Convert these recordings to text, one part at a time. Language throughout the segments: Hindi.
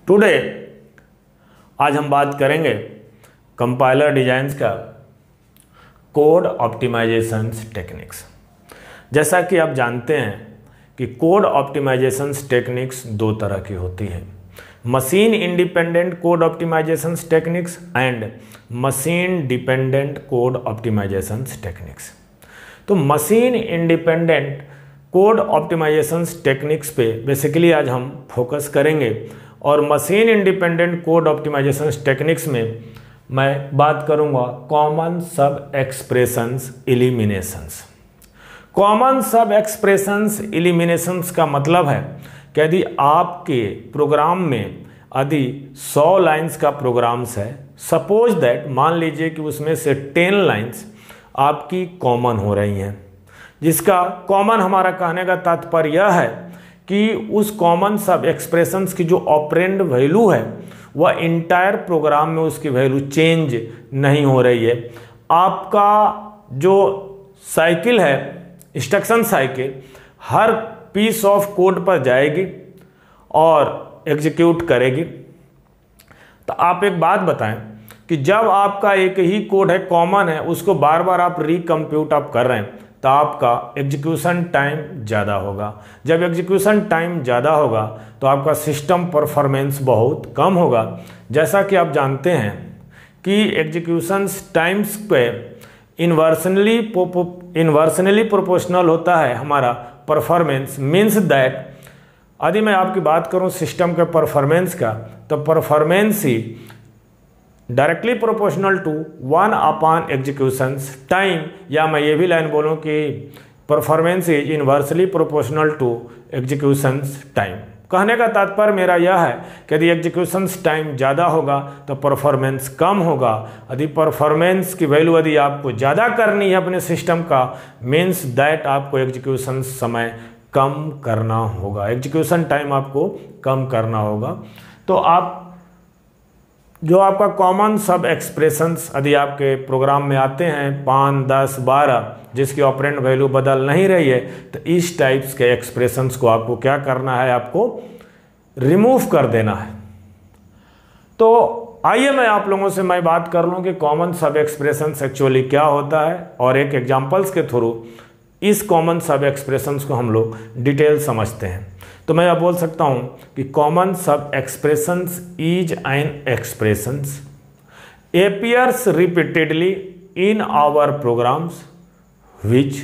टुडे आज हम बात करेंगे कंपाइलर डिजाइंस का कोड ऑप्टिमाइजेशन टेक्निक्स। जैसा कि आप जानते हैं कि कोड ऑप्टिमाइजेशन टेक्निक्स दो तरह की होती है, machine independent code optimization techniques and machine dependent code optimization techniques. तो machine independent code optimization techniques पे बेसिकली आज हम फोकस करेंगे और machine independent code optimization techniques में मैं बात करूंगा common sub expressions eliminations. Common sub expressions eliminations का मतलब है कि यदि आपके प्रोग्राम में यदि 100 लाइंस का प्रोग्राम्स है, सपोज दैट मान लीजिए कि उसमें से 10 लाइंस आपकी कॉमन हो रही हैं, जिसका कॉमन हमारा कहने का तात्पर्य यह है कि उस कॉमन सब एक्सप्रेशंस की जो ऑपरेंड वैल्यू है वह इंटायर प्रोग्राम में उसकी वैल्यू चेंज नहीं हो रही है। आपका जो साइकिल है, इंस्ट्रक्शन साइकिल, हर पीस ऑफ कोड पर जाएगी और एग्जीक्यूट करेगी। तो आप एक बात बताएं कि जब आपका एक ही कोड है, कॉमन है, उसको बार बार आप रिकम्प्यूट आप कर रहे हैं तो आपका एग्जीक्यूशन टाइम ज़्यादा होगा। जब एग्जीक्यूशन टाइम ज़्यादा होगा तो आपका सिस्टम परफॉर्मेंस बहुत कम होगा। जैसा कि आप जानते हैं कि एग्जीक्यूशन टाइम्स पे इन्वर्सनली प्रोपोर्शनल होता है हमारा परफॉर्मेंस। मीन्स दैट यदि मैं आपकी बात करूं सिस्टम के परफॉर्मेंस का, तो परफॉर्मेंस ही directly proportional to 1 upon execution time, या मैं ये भी लाइन बोलूँ कि performance is inversely proportional to execution time. कहने का तात्पर्य मेरा यह है कि यदि एग्जीक्यूशन टाइम ज़्यादा होगा तो परफॉर्मेंस कम होगा। यदि परफॉर्मेंस की वैल्यू यदि आपको ज़्यादा करनी है अपने सिस्टम का, मीन्स दैट आपको एग्जीक्यूशन समय कम करना होगा, एग्जीक्यूशन टाइम आपको कम करना होगा। तो आप जो आपका कॉमन सब एक्सप्रेशंस यदि आपके प्रोग्राम में आते हैं 5, 10, 12, जिसकी ऑपरेंड वैल्यू बदल नहीं रही है, तो इस टाइप्स के एक्सप्रेशंस को आपको क्या करना है, आपको रिमूव कर देना है। तो आइए मैं आप लोगों से मैं बात कर लूँ कि कॉमन सब एक्सप्रेशंस एक्चुअली क्या होता है और एक एग्जाम्पल्स के थ्रू इस कॉमन सब एक्सप्रेशंस को हम लोग डिटेल समझते हैं। तो मैं यह बोल सकता हूं कि common sub expressions is an expressions appears repeatedly in our programs which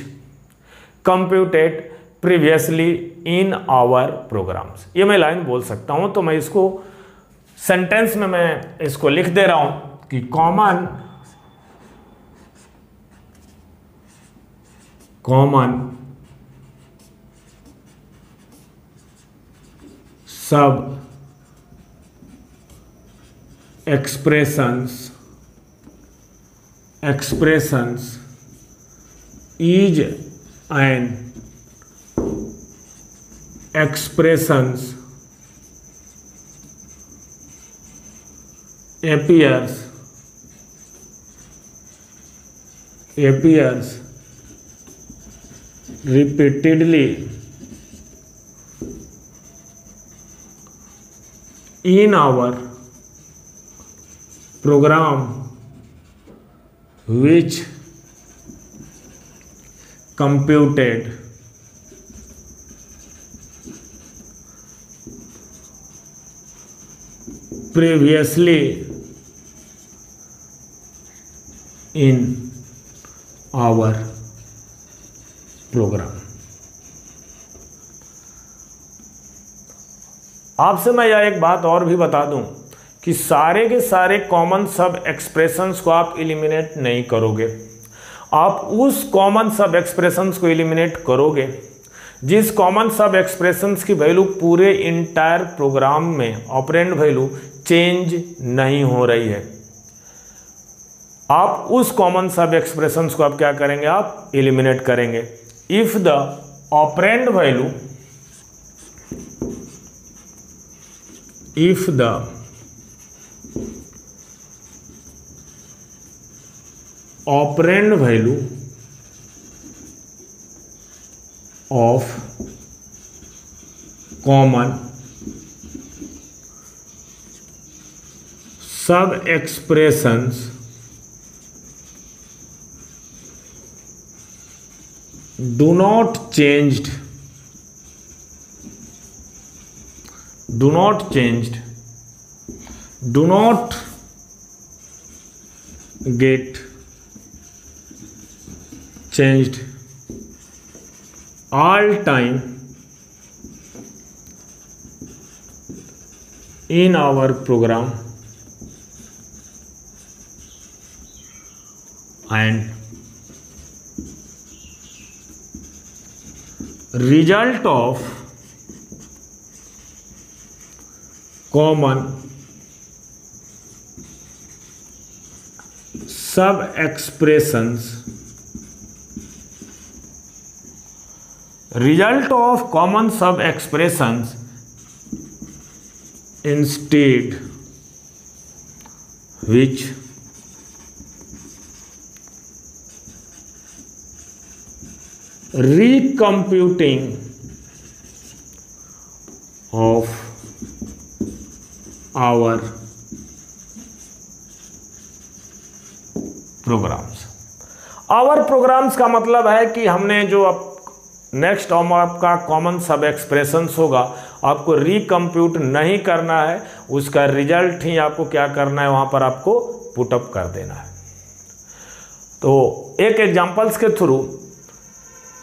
computed previously in our programs। ये मैं लाइन बोल सकता हूं। तो मैं इसको सेंटेंस में मैं इसको लिख दे रहा हूं कि common sub expressions is an expressions appears repeatedly in our program which computed previously in our program। आपसे मैं यह एक बात और भी बता दूं कि सारे के सारे कॉमन सब एक्सप्रेशंस को आप एलिमिनेट नहीं करोगे। आप उस कॉमन सब एक्सप्रेशंस को एलिमिनेट करोगे जिस कॉमन सब एक्सप्रेशंस की वैल्यू पूरे इंटायर प्रोग्राम में ऑपरेंड वैल्यू चेंज नहीं हो रही है। आप उस कॉमन सब एक्सप्रेशंस को आप क्या करेंगे, आप एलिमिनेट करेंगे। If the operand value if the operand value of common सब expressions do not changed do not changed do not get changed all time in our program and result of common sub expressions result of common sub expressions instead which recomputing of our programs. Our programs का मतलब है कि हमने जो अब नेक्स्ट आपका कॉमन सब एक्सप्रेशंस होगा आपको रिकम्प्यूट नहीं करना है, उसका रिजल्ट ही आपको क्या करना है वहाँ पर आपको पुटअप कर देना है। तो एक एग्जांपल्स के थ्रू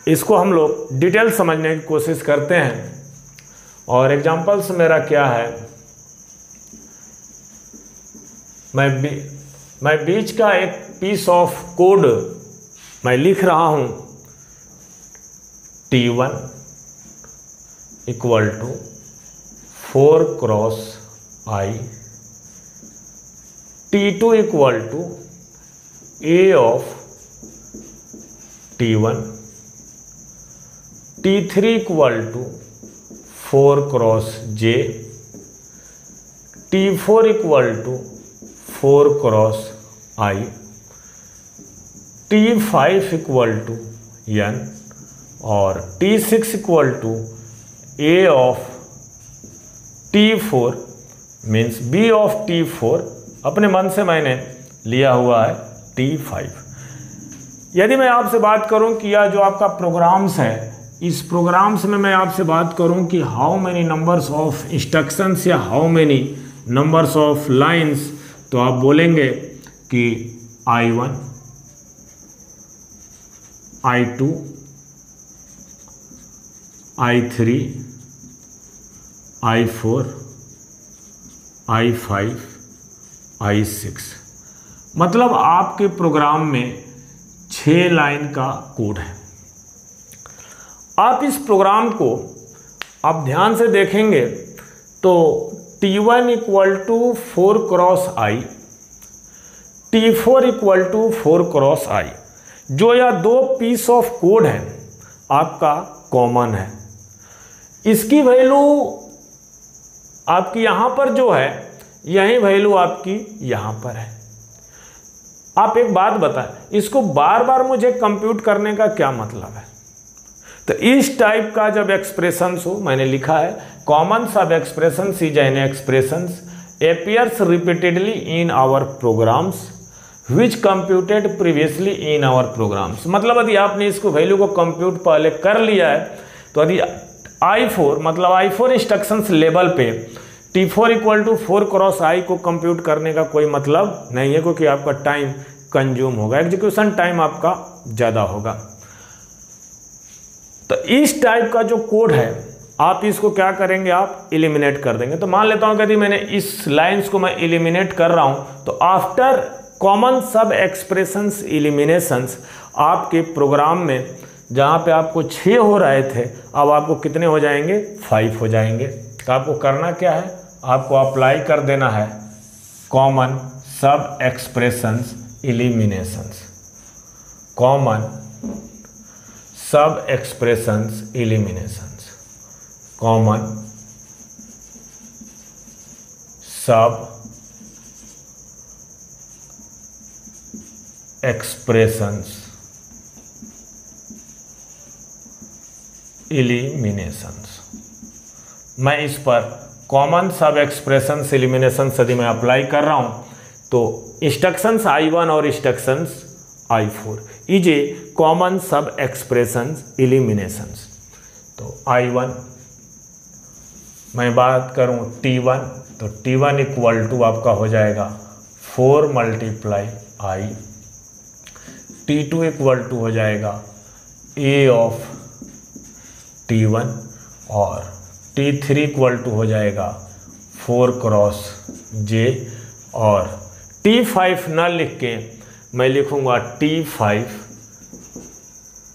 इसको हम लोग डिटेल समझने की कोशिश करते हैं। और एग्जांपल्स मेरा क्या है, मैं बीच का एक पीस ऑफ कोड मैं लिख रहा हूं T1 equal to 4 cross I, T2 equal to A of T1, T3 equal to 4 cross J, T4 equal to 4 cross I, T5 equal to N और T6 equal to A of T4 means B of T4, अपने मन से मैंने लिया हुआ है T5। यदि मैं आपसे बात करूं कि यह जो आपका प्रोग्राम्स है, इस प्रोग्राम्स में मैं आपसे बात करूं कि how many numbers of instructions या how many numbers of lines, तो आप बोलेंगे कि I1, I2, I3, I4, I5, I6। मतलब आपके प्रोग्राम में 6 लाइन का कोड है। आप इस प्रोग्राम को आप ध्यान से देखेंगे तो T1 equal to 4 cross I, T4 equal to 4 cross I, जो यह 2 पीस ऑफ कोड है आपका कॉमन है। इसकी वैल्यू आपकी यहां पर जो है, यही वैल्यू आपकी यहां पर है। आप एक बात बताएं, इसको बार बार मुझे कंप्यूट करने का क्या मतलब है? तो इस टाइप का जब एक्सप्रेशंस हो, मैंने लिखा है common sub expressions is an expressions appears repeatedly in our programs which computed previously in our programs। मतलब यदि आपने इसको वैल्यू को कंप्यूट पहले कर लिया है तो यदि I4 मतलब I4 इंस्ट्रक्शंस लेवल पे T4 equal to 4 cross I को कंप्यूट करने का कोई मतलब नहीं है, क्योंकि आपका टाइम कंज्यूम होगा, एग्जीक्यूशन टाइम आपका ज़्यादा होगा। तो इस टाइप का जो कोड है आप इसको क्या करेंगे, आप एलिमिनेट कर देंगे। तो मान लेता हूं कि यदि मैंने इस लाइंस को मैं एलिमिनेट कर रहा हूं तो after common sub expressions eliminations आपके प्रोग्राम में जहां पे आपको 6 हो रहे थे, अब आपको कितने हो जाएंगे, 5 हो जाएंगे। तो आपको करना क्या है, आपको अप्लाई कर देना है common sub expressions eliminations, common sub expressions eliminations, common sub expressions eliminations. मैं इस पर कॉमन सब एक्सप्रेशंस एलिमिनेशंस यदि मैं अप्लाई कर रहा हूं तो इंस्ट्रक्शंस I1 और instructions I4 is a common sub expressions eliminations. तो I1 मैं बात करूं T1, तो T1 इक्वल टू आपका हो जाएगा 4 multiply I। T2 equal to हो जाएगा A ऑफ T1 और T3 इक्वल टू हो जाएगा 4 क्रॉस J और T5 ना लिख के मैं लिखूंगा T5,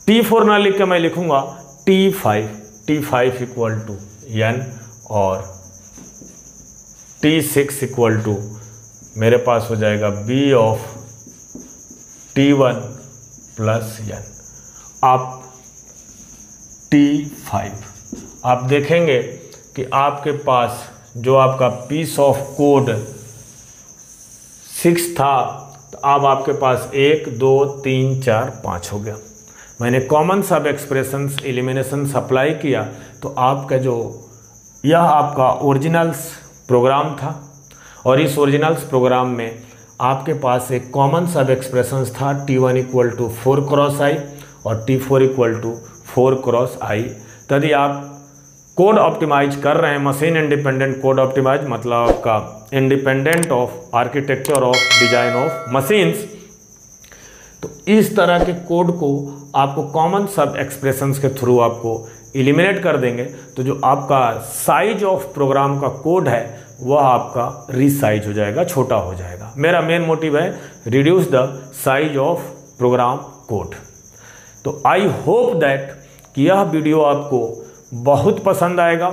T4 ना लिख के मैं लिखूंगा T5 इक्वल टू N और T6 इक्वल टू मेरे पास हो जाएगा B of T1 plus N। आप T5 आप देखेंगे कि आपके पास जो आपका पीस ऑफ कोड 6 था, तो अब आपके पास 1 2 3 4 5 हो गया। मैंने common sub expressions elimination apply किया, तो आपका जो यह आपका ओरिजिनल्स प्रोग्राम था और इस ओरिजिनल्स प्रोग्राम में आपके पास एक कॉमन सब एक्सप्रेशंस था T1 equal to 4 cross I और T4 equal to 4 cross I। यदि आप कोड ऑप्टिमाइज कर रहे हैं, मशीन इंडिपेंडेंट कोड ऑप्टिमाइज मतलब आपका independent of architecture of design of machines, तो इस तरह के कोड को आपको कॉमन सब एक्सप्रेशंस के थ्रू आपको एलिमिनेट कर देंगे, तो जो आपका साइज ऑफ प्रोग्राम का कोड है वह आपका रीसाइज हो जाएगा, छोटा हो जाएगा। मेरा मेन मोटिव है reduce the size of program code. तो आई होप दैट कि यह वीडियो आपको बहुत पसंद आएगा।